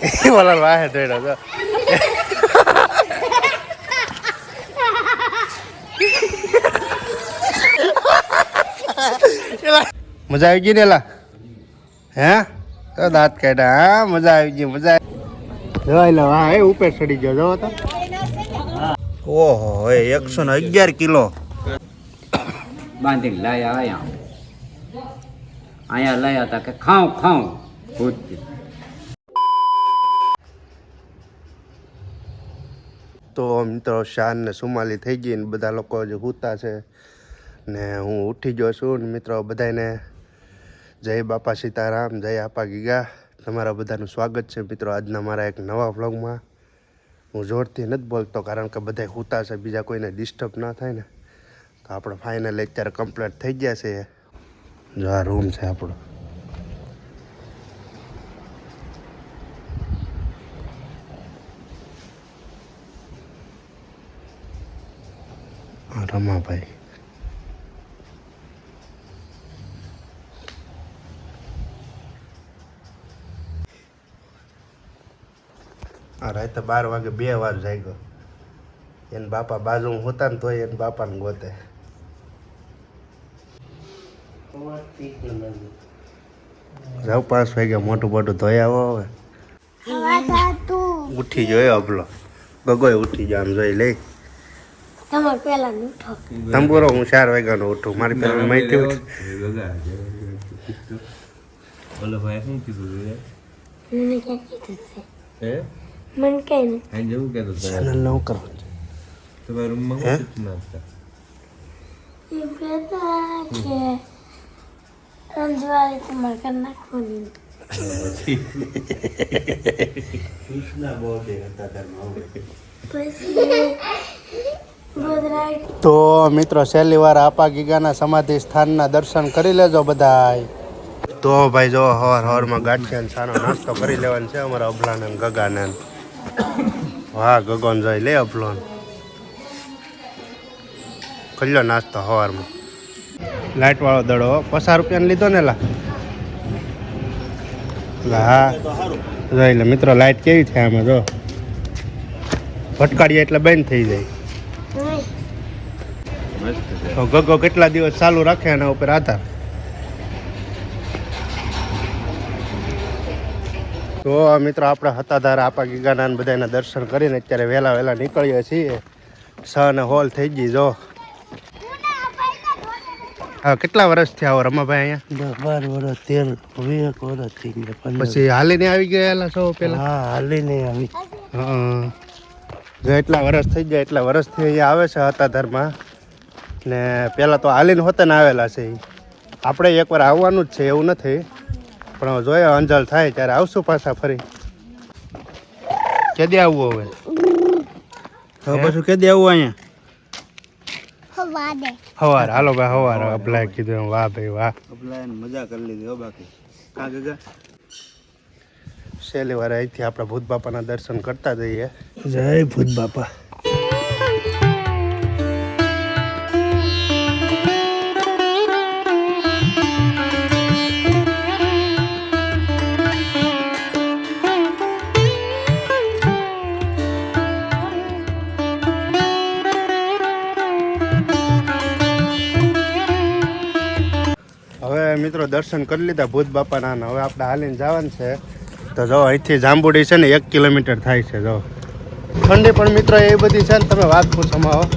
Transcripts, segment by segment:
બોલા વાહે દોડ્યો જો મજા આવી ગઈ ને એલા હે તો દાંત કાઢ્યા હા મજા આવી ગઈ મજા જોઈ લો હા એ ઉપર ચડી ગયો જો તો ઓહો 111 કિલો બાંધીને લાયા અહીંયા લાયા હતા કે ખાઉં તો મિત્રો શાન ને સુમાલી થઈ ગઈ ને બધા લોકો જે સૂતા છે ને હું ઉઠી ગયો છું ને મિત્રો બધાને જય બાપા સીતારામ જય આપા ગીગા તમારા બધાનું સ્વાગત છે મિત્રો આજના મારા એક નવા વ્લોગમાં હું જોરથી નથી બોલતો કારણ કે બધા સૂતા છે બીજા કોઈને ડિસ્ટર્બ ના થાય ને તો આપણે ફાઇનલ અત્યારે કમ્પ્લીટ થઈ ગયા છે જો આ રૂમ છે આપણો રમાભાઈ આ રાતે 12 વાગે 2 વાર જાગ્યો એને બાપા બાજુ હોતા ને તોય એને બાપાને ગોતે જાવ 5 વાગ્યા મોટું ધોઈ આવો હવે ઉઠી જોયો અબલો ગગોય ઉઠી જાય આમ જોઈ લઈ તમાર પેલા ઉઠો તંબુરો હું 4 વાગ્યાનો ઉઠું મારી પેલા માહિતી ઉઠ બોલો ભાઈ શું કીધું મને ક્યાં કીધું છે હે મને કઈ નહીં આ જેવું કહેતો ચેનલ ન કરવાનું તમારા રૂમમાં શું સૂચના હતા એ બેટા કે અંજવાળી તમારે કર નાખવાની કૃષ્ણા બહુ દે હતા પછી ગોદરાઈ તો મિત્રો છેલ્લી વાર આપા ગીગાના સમાધિ સ્થાનના દર્શન કરી લેજો બધાય તો ભાઈ જો હવારમાં ગાંઠિયા સાનો નાસ્તો કરી લેવાનો છે અમારા અબલાને ને ગગાને વાહ ગગન જોઈ લે અબલોન કલ્યો નાસ્તો હવારમાં લાઇટ વાળો દડો 50 રૂપિયાનો લીધો ને લા હા જોઈ લે મિત્રો લાઇટ કેવી છે આમાં જો ભટકાડીએ એટલે બંધ થઈ જાય તો ગગો કેટલા દિવસ ચાલુ રાખે એના ઉપર આધાર તો મિત્રો આપણે હતાધાર આપા ગીગાના બધાના દર્શન કરીને અત્યારે વહેલા નીકળીએ છીએ 6 ને હોલ થઈ ગઈ જો હા કેટલા વર્ષ થયા આવો રમાભાઈ અહીંયા 12 વર્ષ 13 20 વર્ષ થઈ ગયા પછી હાલીને આવી ગયેલા છો પેલા હા હાલીને આવી હા જો એટલા વર્ષ થઈ ગયા એટલા વર્ષથી અહીંયા આવે છે હતાધારમાં ને પહેલાં તો હાલીને હોતે ને આવેલા છે આપણે એકવાર આવવાનું જ છે એવું નથી પણ જોઈએ અંજળ થાય ત્યારે આવશું પાછા ફરી કેદી આવવું હવે પાછું કે દેવું અહીંયા સવાર હાલો ભાઈ સવાર અબલાય કીધું વાહ ભાઈ વાહ મજા કરી લીધી હો બાકી કા ગગા છેલ્લી વાર અહીંથી આપણે ભૂત બાપાના દર્શન કરતા જઈએ જય ભૂત બાપા હવે મિત્રો દર્શન કરી લીધા ભૂત બાપાના હવે આપણે હાલીને જવાનું છે તો જો અહીંથી જાંબુડી છે ને 1 કિલોમીટર થાય છે જો ઠંડી પણ મિત્રો એ બધી છે ને તમે વાત પૂછવામાં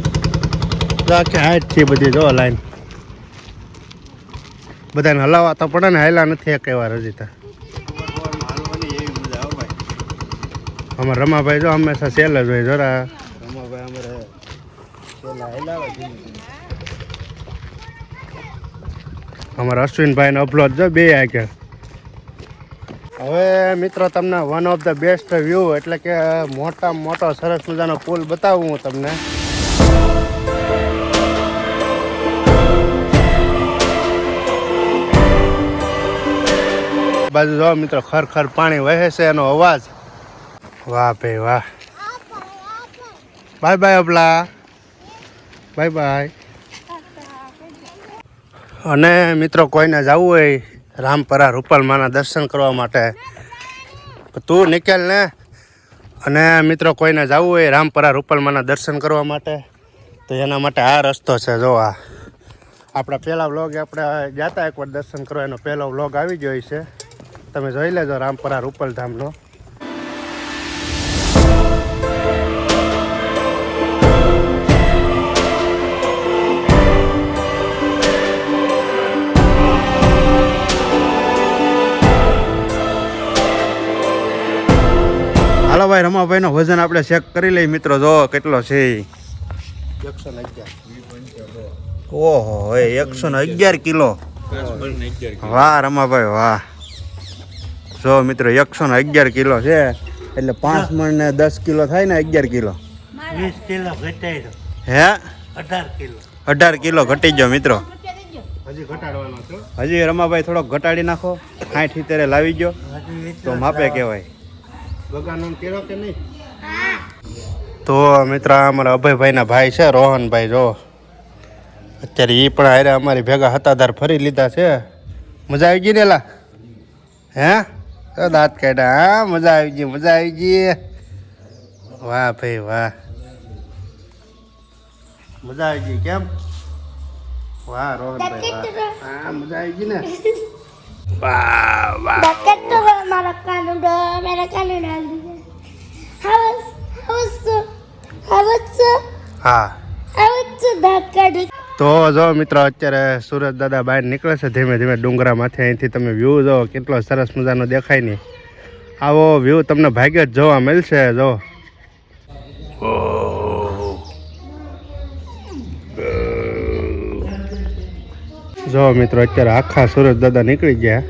જો આખી હાઈટ છે બધી જો લાઈન બધાને હલાવવા તો પડે ને હાયલા નથી એક વાર હજી તો અમારે રમાભાઈ જો હંમેશા સેલ જ હોય જરા રમાભાઈ અમારે પેલા હેલાવા અમારા અશ્વિનભાઈ ને અપલોડ જો બે આગળ હવે મિત્રો તમને one of the best view એટલે કે મોટામાં મોટો સરસ મજાનો પુલ બતાવું હું તમને બાજુ જો મિત્રો ખર પાણી વહે છે એનો અવાજ વાહ ભાઈ વાહ બાય બાય અબલા બાય બાય અને મિત્રો કોઈને જવું હોય રામપરા રૂપાલમાના દર્શન કરવા માટે તું નિકેલ ને. અને મિત્રો કોઈને જવું હોય રામપરા રૂપલમાના દર્શન કરવા માટે તો એના માટે આ રસ્તો છે. જો આ આપણા પહેલા વ્લોગ આપણે જતા એકવાર દર્શન કરવા, એનો પહેલો વ્લોગ આવી ગયો છે. તમે જોઈ લેજો રામપરા રૂપલધામનો. હાલો ભાઈ, રમાભાઈ નો વજન આપણે ચેક કરી લઈએ મિત્રો. જો કેટલો છે. 111. ઓહો, 111 કિલો. વાહ રમાભાઈ વાહ. જો મિત્રો 111 કિલો છે, એટલે 5 મણ ને 10 કિલો થાય ને 11 કિલો. 20 કિલો ઘટાડ્યો. હે 18 કિલો. 18 કિલો ઘટી ગયો મિત્રો. હજી ઘટાડવાનો છો? હજી રમાભાઈ થોડોક ઘટાડી નાખો. 60-70 લાવી ગયો તો માપે કહેવાય. બગાનો કેરો કે નહીં? તો મિત્ર અમારા અભયભાઈના ભાઈ છે રોહનભાઈ. જો અત્યારે એ પણ હારે અમારી ભેગા હતાધાર ફરી લીધા છે. મજા આવી ગઈ ને લા? હે દાંત કાઢ્યા? હા મજા આવી ગઈ, મજા આવી ગઈ. વાહ ભાઈ વાહ, મજા આવી ગઈ. કેમ? વાહ રોહનભાઈ વાહ. હા મજા આવી ગઈ ને? વાહ વાહ. मेरा कानून डाल दीजिए। હા दांत काट। તો જો મિત્રો અત્યારે સુરજ દાદા બહાર નીકળે છે ધીમે ધીમે ડુંગરામાંથી. અહીંથી તમે વ્યૂ જો કેટલો સરસ મજાનો દેખાય નહીં. આવો વ્યૂ તમને ભાગ્યે જ જોવા મળશે. જો જો મિત્રો અત્યારે આખા સુરજ દાદા નીકળી ગયા.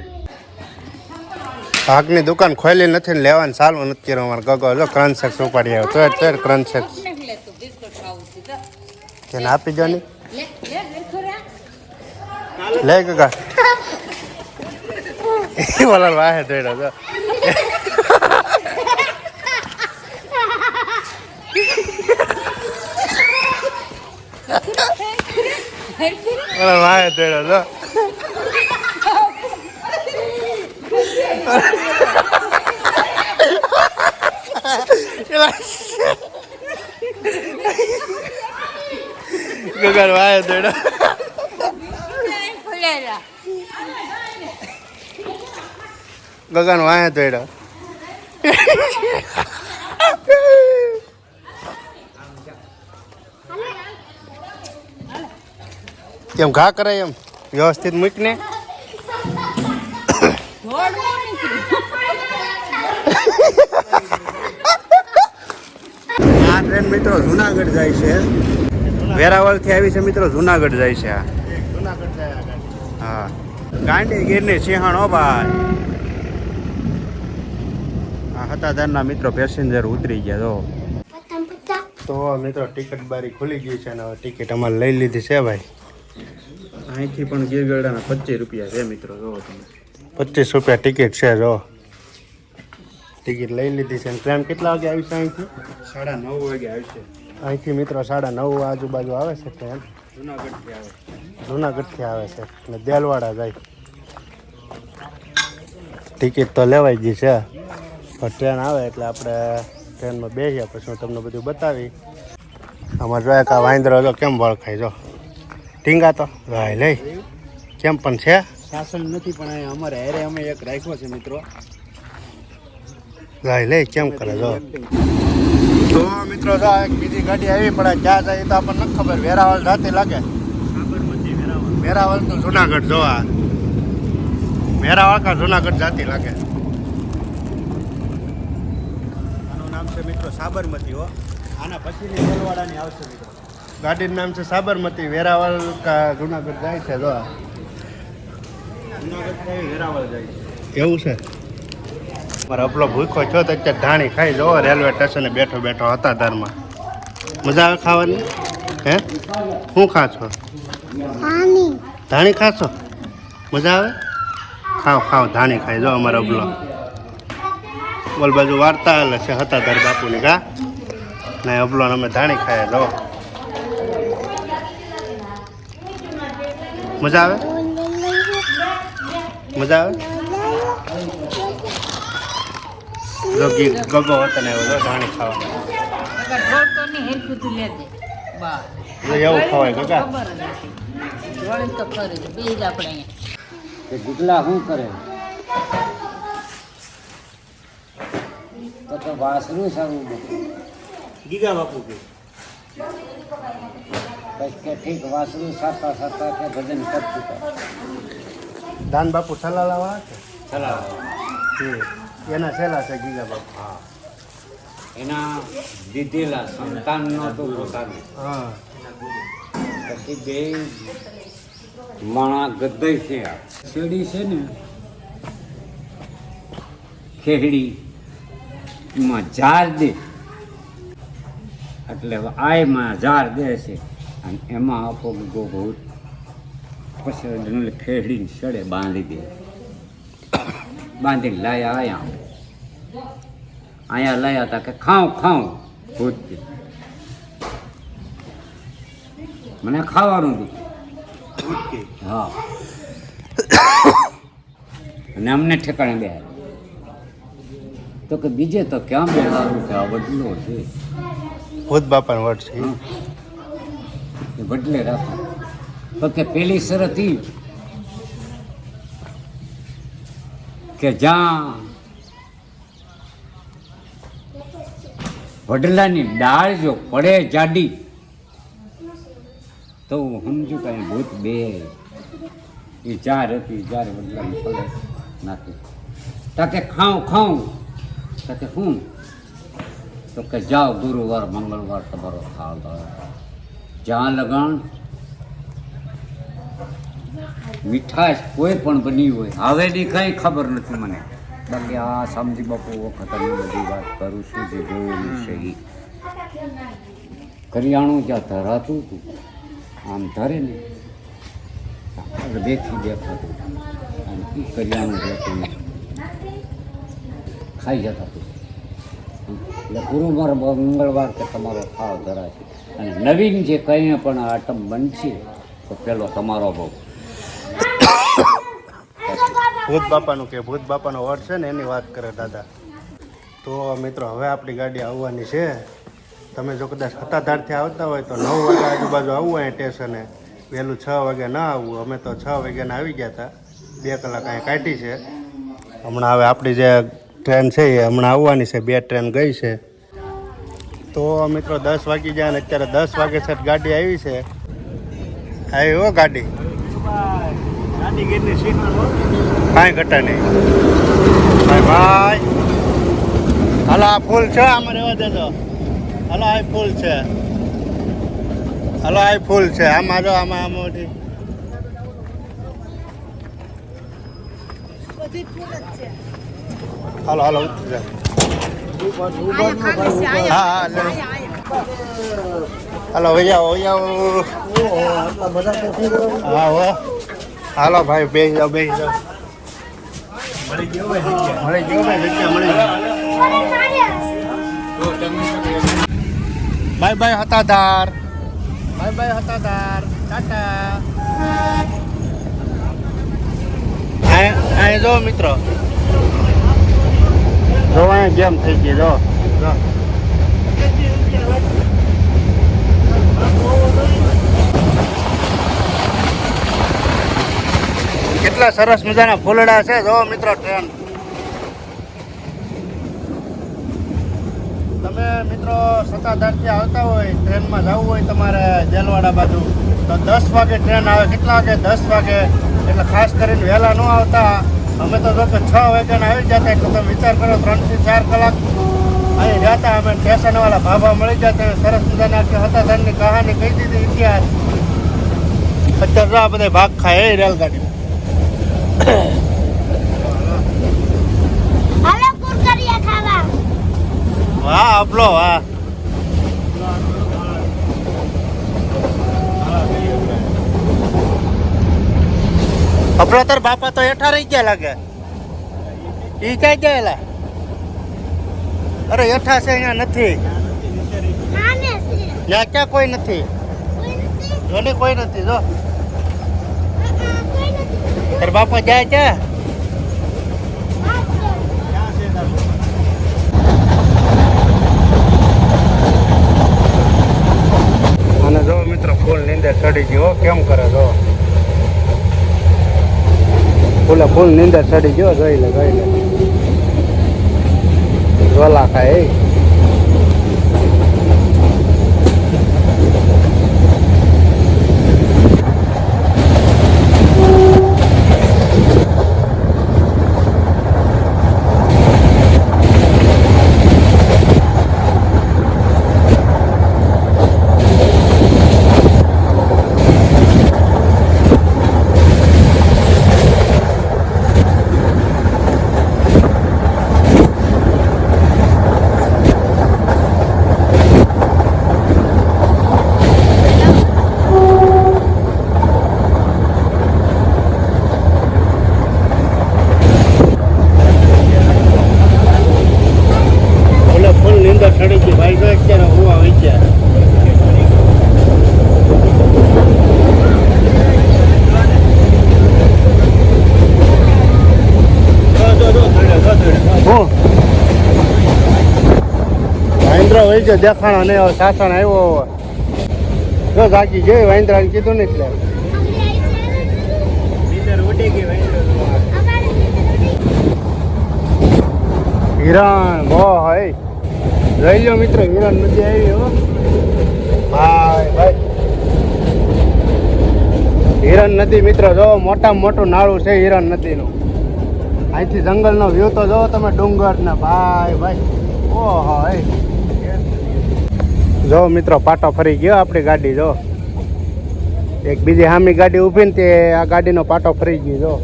ભાગની દુકાન ખોલી નથી ને લેવાનું ચાલુ નથી કર્યું અમારે ગગો. જો ક્રન્સેક્સ ઉપાડી આવ્યો. તો ક્રન્સેક્સ તેને આપી દો ને. લે ગગા બોલા વાહે દોડ્યો. જો બોલા વાહે દોડ્યો. જો ગગન વાહે દોડ્યો. ગગન વાહે દોડ્યો. કેમ ઘા કરે એમ વ્યવસ્થિત મૂકને. આ ટ્રેન મિત્રો જુનાગઢ જાય છે. વેરાવળ થી આવી છે મિત્રો, જુનાગઢ જાય છે. હા ગાંડી ગીરની સિંહણ. ઓ ભાઈ આ હતાધારના મિત્રો પેસેન્જર ઉતરી ગયા. જો તો મિત્રો ટિકિટ બારી ખુલી ગઈ છે અને હવે ટિકિટ અમારે લઈ લીધી છે ભાઈ. અહીંથી પણ ગીરગઢાના 25 રૂપિયા છે મિત્રો. જો તમે 25 રૂપિયા ટિકિટ છે. જો ટિકિટ લઈ લીધી છે. ટ્રેન કેટલા વાગે આવી છે અહીંથી? 9:30 વાગે આવશે. અહીંથી મિત્રો 9:30 આજુબાજુ આવે છે ટ્રેન. જુનાગઢથી આવે. જુનાગઢથી આવે છે અને દેલવાડા જાય. ટિકિટ તો લેવાઈ ગઈ છે, પણ ટ્રેન આવે એટલે આપણે ટ્રેનમાં બેસીએ પછી હું તમને બધું બતાવી. આમાં જોઈએ કે વાંદરો જો કેમ વળખાય. જો ટીંગા તો ભાઈ લઈ કેમ પણ છે. શાસન નથી પણ અહીંયા અમારે હેરે અમે એક રાખ્યો છે મિત્રો. ગાય લઈ કેમ કરે. જો તો મિત્રો જો એક બીજી ગાડી આવી પણ ક્યાં જાય તો આપણને નથી ખબર. વેરાવળ જાતી લાગે. વેરાવળ તો જુનાગઢ. જો આ વેરાવળ કા જુનાગઢ જાતી લાગે. આનું નામ છે મિત્રો સાબરમતી. હો આના પછીની દેલવાડાની આવશે મિત્રો. ગાડીનું નામ છે સાબરમતી. વેરાવળ કા જુનાગઢ જાય છે. જો જુનાગઢથી વેરાવળ જાય છે. એવું છે. મારે અપલો ભૂખો છો તો અત્યારે ધાણી ખાઈ. જો રેલવે સ્ટેશને બેઠો બેઠો હતાધારમાં. મજા આવે ખાવાની? હે શું ખા છો? ધાણી ખાશો? મજા આવે? ખાવ ખાવ ધાણી ખાઈ. જો અમારો અબલો બોલ બાજુ વાર્તા હાલે છે હતાધાર બાપુની. કા ને અબલો અમે ધાણી ખાઈએ. જો મજા આવે? મજા આવે? જો ગગો હતો ને એવો ધાણી ખાવાનો ઢોળ તો નહીં હેરખું તું લેજે બા એવું ખવાય કાકા ખબર જ નથી ઢોળ તો કરે છે બે જ આપણે અહીંયા કે દીકલા શું કરે તો વાસરું સારું બધું ગીગા બાપુ કે બસ કે ઠીક વાસરું સાતા સાતા કે ભજન કરતું તો દાન બાપુ સલાલા વાળા છે ચલાવ એના છેલ્લા છે ગીગા બાપુ હા એના દીધેલા સંતાન નહોતું પોતાનું હા પછી બે માણા ગદ્દય છે આ શેરડી છે ને ખેહડી એમાં ઝાર દે એટલે આયમાં ઝાર દે છે અને એમાં આપો ગો બહુ પછી ખેહડીને સડે બાંધી દે બાંધીને લાયા અહીંયા લાયા હતા કે ખાઉં ભૂત કે મને ખાવાનું હતું હા અને અમને ઠેકાણે બે તો કે બીજે તો ક્યાં બેવાનું કે આ વડલો છે ભૂત બાપાનો વટ છે હં. એ વડલે રાખો તો કે પેલી શરત ઈ કે જ્યાં વડલાની ડાળ જો પડે જાડી તો હું સમજુ કે અહીં ભૂત બે એ ચાર હતી જ્યારે વડલાની પડે નાખી તાકે ખાઉં તાકે હું તો કે જાઓ ગુરુવાર મંગળવાર તમારો થાળ ધરો જ્યાં લગાણ મીઠાશ કોઈ પણ બની હોય હવેની કંઈ ખબર નથી મને બાકી આ સમજી બાપુ વખતની બધી વાત કરું છું જે જોયેલું છે એ કરિયાણું જ્યાં ધરાતું હતું આમ ધરે ને દેખી દેખાતું અને એ કરિયાણું રહેતું નહીં ખાઈ જતા હતું એટલે ગુરુવાર મંગળવાર કે તમારો થાળ ધરાશે અને નવીન જે કંઈ પણ આઈટમ બનશે તો પેલો તમારો બહુ ભૂત બાપાનું કે ભૂત બાપાનો વટ છે ને એની વાત કરે દાદા તો મિત્રો હવે આપણી ગાડી આવવાની છે તમે જો કદાચ સત્તાધારથી આવતા હોય તો 9 વાગે આજુબાજુ આવવું અહીં સ્ટેશને વહેલું 6 વાગે ના આવવું અમે તો 6 વાગ્યાના આવી ગયા હતા 2 કલાક અહીં કાઢી છે હમણાં હવે આપણી જે ટ્રેન છે એ હમણાં આવવાની છે 2 ટ્રેન ગઈ છે તો મિત્રો 10 વાગી જાય અને અત્યારે 10 વાગે છે ગાડી આવી છે આવી હો ગાડી કાંઈ ઘટા નહીં ભાઈ હાલો આ ફૂલ છે આમાં રહેવા દેજો હાલો આ ફૂલ છે હાલો આ ફૂલ છે આમાં જો આમાં મોટી હાલો હાલો ઉતરી જાય હા હા લે. હાલો વૈયાઓ હા હો હાલો ભાઈ બેસી જાઓ મળી ગયો ભાઈ જગ્યા મળી ગયો બાય બાય હતાધાર ટાટા અહીં જો મિત્રો જો અહીંયા ગેમ થઈ ગઈ જો કેટલા સરસ મજાના ફૂલડા છે જો મિત્રો ટ્રેન તમે મિત્રો સત્તાધારથી આવતા હોય ટ્રેનમાં જવું હોય તમારે જેલવાડા બાજુ તો 10 વાગે ટ્રેન આવે કેટલા વાગે 10 વાગે એટલે ખાસ કરીને વહેલા ન આવતા અમે તો જો કે 6 વાગ્યાના આવી જતા એટલે તમે વિચાર કરો 3 થી 4 કલાક અહીં જતા અમે સ્ટેશનવાળા ભાભા મળી જતા સરસ મજાના સત્તાધારની કહાની કહી દીધી ઇતિહાસ અત્યારે જો આ બધા ભાગ ખાય એ રેલગાડી હાલો કુરકરિયા ખાવા વાહ આપલો વાહ આપલો તાર બાપા તો હેઠા રહી ગયા લાગે ઈ ક્યાં ગયેલા અરે હેઠા છે અહીંયા નથી આને છે ત્યાં ક્યાં કોઈ નથી કોઈ નથી જોને કોઈ નથી જો કોઈ નથી તાર બાપા જાય ક્યાં નીંદર ચડી ગયો કેમ કરે જો ફૂલ નીંદર ચડી ગયો જોઈ લે ઝોલા ખાય ફૂલ નીંદર ચડી ગઈ ભાઈ જો અત્યારે હોવા વિચાર વાંદરો હોય છે દેખાણો નહીં હવે સાસણ આવ્યો જો જાગી ગઈ વાંદરાને કીધું ને એટલે નીંદર ઉડી ગઈ હિરણ બહુ હોય જોઈ લો મિત્રો હિરણ નથી આવી હો ભાઈ હિરણ નદી મિત્રો જો મોટામાં મોટું નાળું છે હિરણ નદીનું અહીંથી જંગલનો વ્યૂ તો જો તમે ડુંગર ને ભાઈ ઓહો જો મિત્રો પાટો ફરી ગયો આપણી ગાડી જો એક બીજી સામી ગાડી ઊભી ને તે આ ગાડીનો પાટો ફરી ગયો જો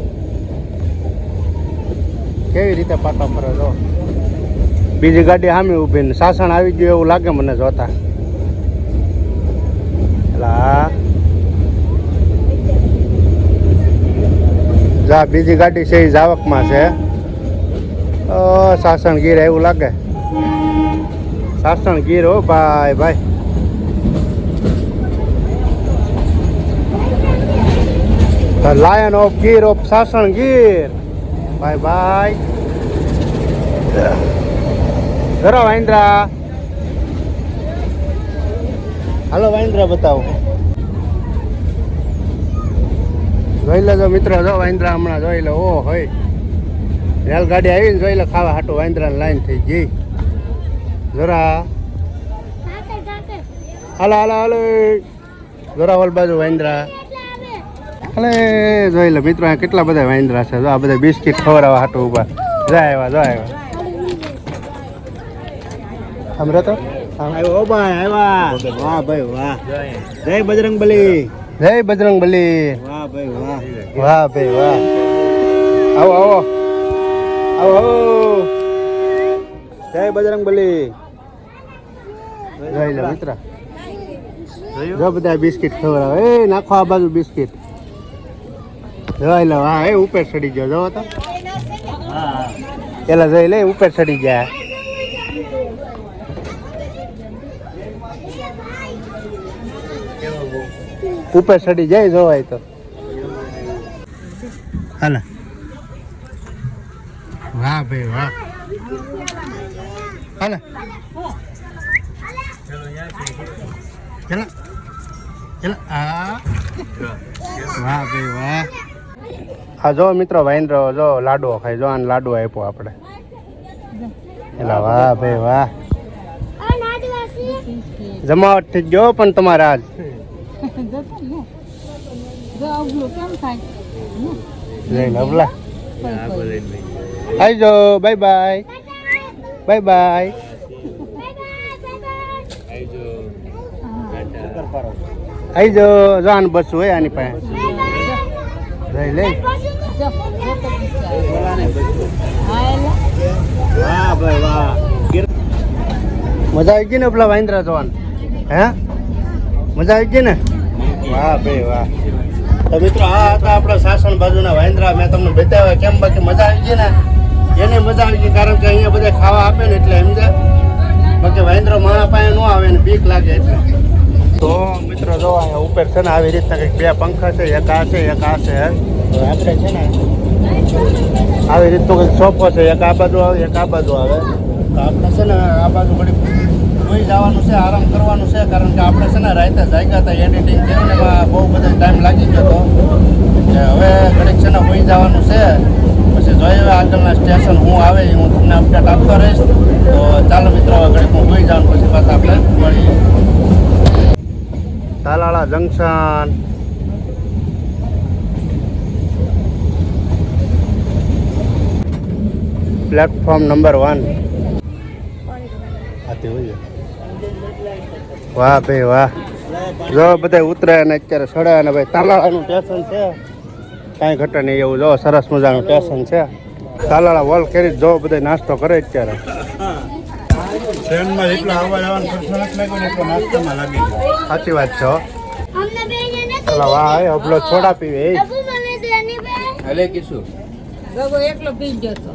કેવી રીતે પાટો ફરે જો બીજી ગાડી સામે ઊભી ને સાસણ આવી ગયું એવું લાગે મને જોતા જા બીજી ગાડી છે એ જાવકમાં છે સાસણ ગીર એવું લાગે સાસણ ગીર હો ભાઈ The Lion of Gir of Sasan Gir ભાઈ જરા વાંદરા હાલો વાંદરા બતાવો જોઈ લેજો મિત્રો જો વાંદરા હમણાં જોઈ લે ઓ હોય રેલગાડી આવીને જોઈ લે ખાવા હાટું વાંદરાની લાઈન થઈ ગઈ જરા હાલો જરા ઓલ બાજુ વાંદરા હાલે જોઈ લે મિત્રો આ કેટલા બધા વાંદરા છે જો આ બધા બિસ્કિટ ખવડાવવા હાટું ઊભા આવ્યા આમ રહેતો આવ્યો ભાઈ આવ્યા વાહ ભાઈ વાહ જય બજરંગબલી વાહ ભાઈ વાહ આવો જય બજરંગબલી જોઈ લે મિત્ર જો બધા બિસ્કિટ ખવડાવે એ નાખો આ બાજુ બિસ્કિટ જોઈ લો હા એ ઉપર ચડી ગયો જોવો તો પેલા જોઈ લે ઉપર ચડી ગયા ઉપર ચડી જાય જોવાય તો હાલા વાહ ભાઈ વાહ હાલા ચલો વાહ ભાઈ વાહ હા જો મિત્રો વાંદરો જો લાડવો ખાય જો આને લાડવો આપ્યો આપણે એલા વાહ ભાઈ વાહ જમાવટ થઈ ગયો પણ તમારા આજ લઈને અબલા આવજો બાય બાય આવજો જાન બસું હોય આની પાસે લઈ લઈ વાહ ભાઈ વાહ મજા આવી ગઈ ને પેલા વાંદરા જોવાનું હે મજા આવી ગઈ ને વાહ ભાઈ વાહ તો મિત્રો આ હતા આપણા સાસણ બાજુના વાંદરા મેં તમને બતાવ્યા કેમ બાકી મજા આવી ગઈ ને એને મજા આવી ગઈ કારણ કે અહીંયા બધા ખાવા આપે ને એટલે સમજે બાકી વાંદરો માણા પાસે ન આવે ને બીક લાગે એટલે તો મિત્રો જો અહીંયા ઉપર છે ને આવી રીતના કંઈક બે પંખા છે એક આ છે એક આ છે આપણે છે ને આવી રીતનો કંઈક સોફો છે એક આ બાજુ આવે એક આ બાજુ આવે તો આપણે છે ને આ બાજુ ઘડી હોઈ જવાનું છે, આરામ કરવાનું છે, કારણ કે આપણે છે ને રાતે જાગ્યા હતા એડિટિંગ કર્યું ને એમાં બહુ બધો ટાઈમ લાગી ગયો હતો. હવે ઘડીક છે ને હોઈ જવાનું છે, પછી જોઈએ હવે આગળના સ્ટેશન હું આવે એ હું તમને અપડેટ આપતો રહીશ. તો ચાલો મિત્રો હવે ઘડીક હું હોઈ જાઉં પછી પાછા આપણે મળીએ. Talala junction platform number 1. વાહ ભાઈ વાહ, જો બધા ઉતરે અને અત્યારે સડે અને ભાઈ તાલાળાનું સ્ટેશન છે, કાંઈ ઘટે નહીં એવું. જો સરસ મજાનું સ્ટેશન છે તાલાળા. વોલ કરી જો બધા નાસ્તો કરે અત્યારે. ટ્રેનમાં જેટલો આવવા જવાનું ખર્ચો નથી લાગ્યો ને એટલો નાસ્તામાં લાગી ગયો. સાચી વાત છે હો. અમને બેને નથી ચલો વાહ એ હબલો છોડા પીવે એ ડબ્બુ મને દે ની બે હલે કીશું ગગો એકલો પી ગયો તો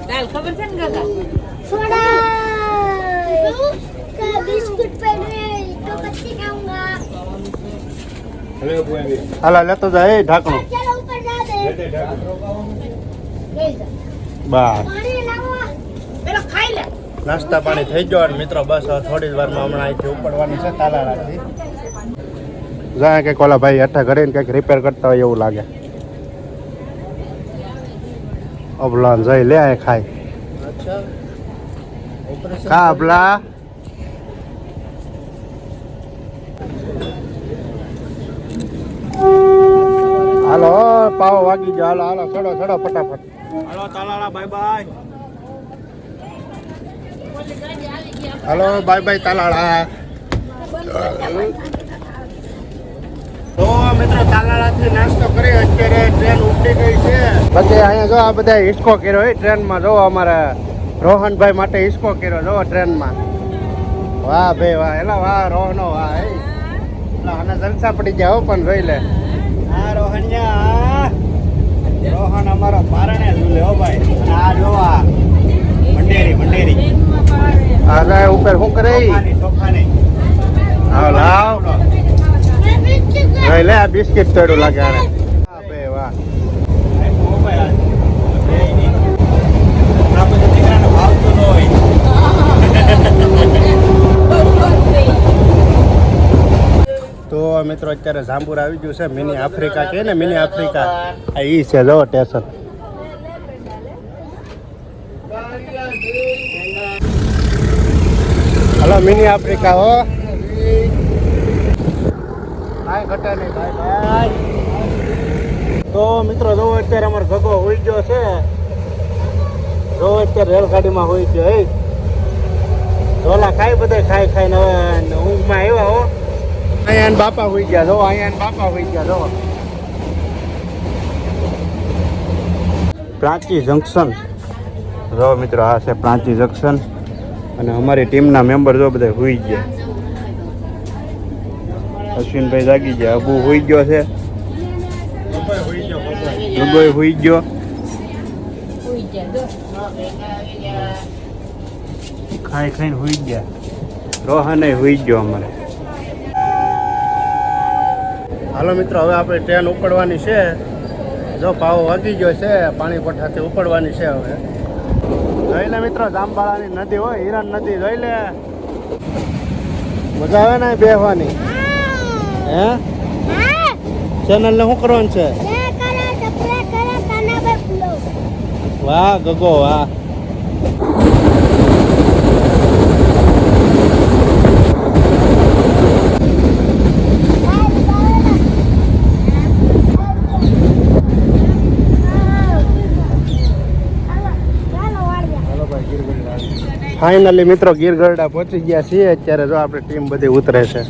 કાલ ખબર છે ને કાકા સોડા का बिस्कुट पहने तो बच्चे खाऊंगा હાલા લેતો જાય એ ઢાંકણું. चलो ऊपर जा दे ले जा બસ पानी लाओ પેલો ખાઈ લે નાસ્તા પાણી થઈ ગયો અને મિત્રો બસ હવે થોડી જ વારમાં હમણાં અહીંથી ઉપડવાનું છે તાલાળાથી. જાય કંઈક ઓલા ભાઈ હેઠા ઘરે કંઈક રિપેર કરતા હોય એવું લાગે. અબલા જઈ લે આ ખાય કા અબલા. હાલો પાવ વાગી ગયો. હાલો હાલો ચડો ચડો ફટાફટ. હાલો તાલાળા બાય બાય. હાલો બાય બાય તાલાળા. તો મિત્રો તાલાળાથી નાસ્તો કરી અત્યારે ટ્રેન ઉપડી ગઈ છે. પછી અહીંયા જો આ બધા હિસકો કર્યો હોય ટ્રેનમાં. જો અમારે રોહનભાઈ માટે હિસકો કર્યો જો ટ્રેનમાં. વાહ ભાઈ વાહ, એલા વાહ રોહનો વાહ. આને જલસા પડી ગયા હો પણ જોઈ લે. હા રોહનિયા, રોહન અમારો પારણે ઝૂલે હો ભાઈ. અને આ જોવા મંડેરી આ જાય ઉપર શું કરે ચોખાની. હા લાવ मैं बिस्कुट જોઈ લે આ બિસ્કિટ તોડ્યું લાગે આને. હા ભાઈ વાહ. તો મિત્રો અત્યારે જાંબુર આવી ગયું છે. મિની આફ્રિકા કે ને મિની આફ્રિકા આ ઈ છે જો સ્ટેશન. હલો મિની આફ્રિકા હો. કાંઈ ઘટે નહીં ભાઈ ભાઈ. તો મિત્રો જો અત્યારે અમારો ગગો હોઈ ગયો છે. જો અત્યારે રેલગાડીમાં હોઈ ગયો. એ ઢોલા ખાઈ બધા ખાઈ ખાઈને હવે ઊંઘમાં આવ્યા હો. અહીંયા બાપા હોઈ ગયા જો. અહીંયા બાપા હોઈ ગયા જો. પ્રાંચી જંકશન જો મિત્રો આ છે પ્રાંચી જંકશન. અને અમારી ટીમના મેમ્બર જો બધા હોઈ ગયા. અશ્વિનભાઈ જાગી ગયા. અબુ હોઈ ગયો છે. ગગોય હોઈ ગયો. ઉઈ જા જો ખાઈ ખાઈને હોઈ ગયા. રોહને હોઈ ગયો અમારે. હાલો મિત્રો હવે આપણે ટ્રેન ઉપડવાની છે. જો પાવો વાગી ગયો છે. પાણી કોઠાથી ઉપડવાની છે હવે. જોઈ લે મિત્રો જામબાળાની નદી હોય હિરણ નદી. જોઈ લે મજા આવે ને બેહવાની. હે हां ચેનલ ને શું કરવાનું છે? ये करा टपरा करा काना पे फुलो વાહ ગગો વાહ. ફાઇનલી મિત્રો ગીર ગરડા પહોંચી ગયા છીએ. અત્યારે જો આપણે ટીમ બધી ઉતરે છે.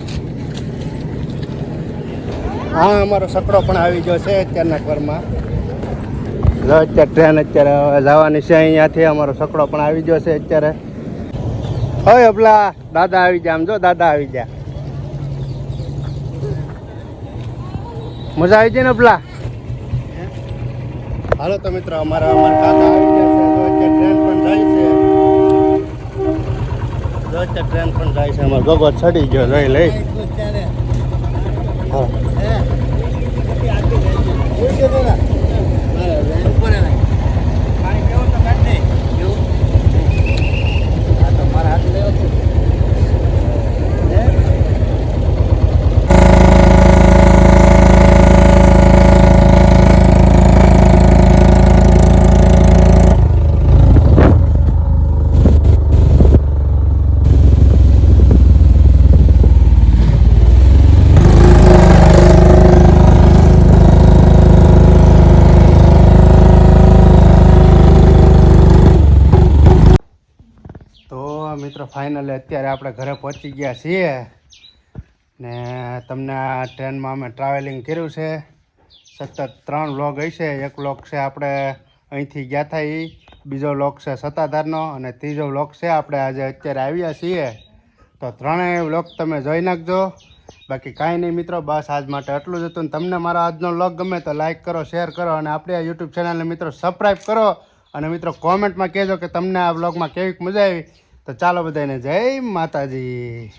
હા અમારો સકડો પણ આવી ગયો છે અત્યારના પરમાં. જો અત્યારે ટ્રેન અત્યારે જવાની છે અહીંયાથી. અમારો સકડો પણ આવી ગયો છે અત્યારે. હોય અબલા દાદા આવી ગયા. આમ જો દાદા આવી ગયા. મજા આવી જાય ને અબલા. હાલો તો મિત્રો અમારા કાકા આવી ગયા છે. જો અત્યારે ટ્રેન પણ જાય છે. અમારો ગગો ચડી ગયો જોઈ લઈ. હા મિત્રો ફાઇનલી અત્યારે આપણે ઘરે પહોંચી ગયા છીએ ને તમને આ ટ્રેનમાં અમે ટ્રાવેલિંગ કર્યું છે સતત 3 વ્લોગ હશે. એક વ્લોગ છે આપણે અહીંથી ગયા હતા એ, બીજો વ્લોગ છે સત્તાધારનો અને ત્રીજો વ્લોગ છે આપણે આજે અત્યારે આવ્યા છીએ. તો ત્રણેય વ્લોગ તમે જોઈ નાખજો. બાકી કાંઈ નહીં મિત્રો, બસ આજ માટે એટલું જ હતું. ને તમને મારો આજનો વ્લોગ ગમે તો લાઇક કરો, શેર કરો અને આપણી આ યુટ્યુબ ચેનલને મિત્રો સબસ્ક્રાઈબ કરો. અને મિત્રો કોમેન્ટમાં કહેજો કે તમને આ વ્લોગમાં કેવી મજા આવી. તો ચાલો બધાને જય માતાજી.